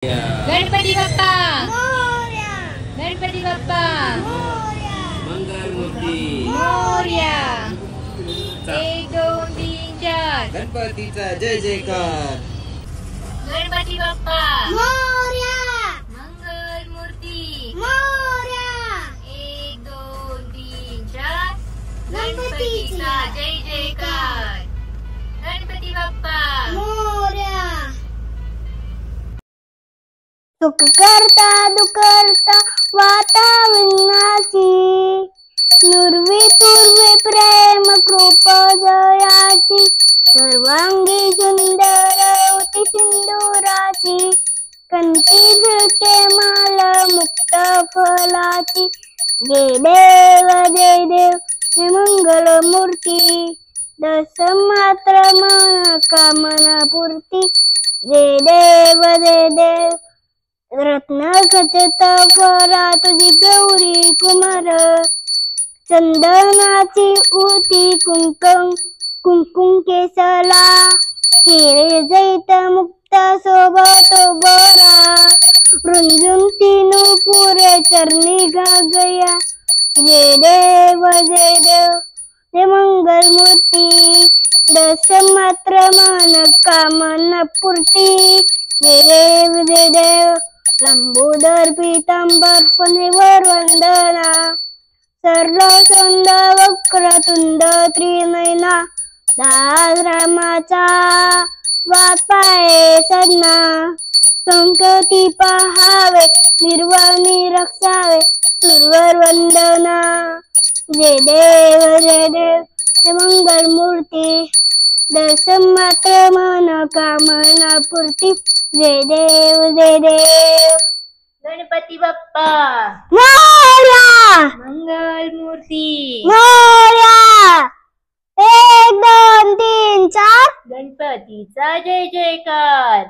गणपती बाप्पा मोरया, गणपती बाप्पा मोरया, मंगलमूर्ती मोरया। 1 2 3 4 गणपतीचा जय जयकार। गणपती बाप्पा मोरया, मंगलमूर्ती मोरया। 1 2 3 4 गणपतीचा जय जयकार। गणपती बाप्पा मोरया। सुख करता दुखरता वातावरणाची, नुर्वी पूर्वी प्रेम कृपा जयाची, सर्वांगी सुंदर होती सिंदुराची, कंठी झुळके माल मुक्त फलाची, जय देव हे मंगल मूर्ती, दस मात्र मन कामना पूर्ती, जय देव रत्न खचित फरा तुझी गौरी कुमार, चंदनाची उटी कुंकुम केसला, हिरे जैत मुक्त सोबत बरा, रुंजून तीनू पुरे चरणी गागया, जय देव हे मंगल मूर्ती, दस मात्र मन कामना पूर्ती, जय देव लंबोदर पीतांबर फणीवर वंदना, सरळ सोंद वक्रतुंड त्रिनयना, दास रामाचा वापाये सदना, संकटी पहावे निर्वाणी रक्षावे सुरवर वंदना, जय देव हे मंगल मूर्ती, दस मात्र मन कामना पूर्ती, जय देव गणपती बाप्पा मोरया, मंगलमूर्ती मोरया। 1 2 3 4 गणपतीचा जय जयकार।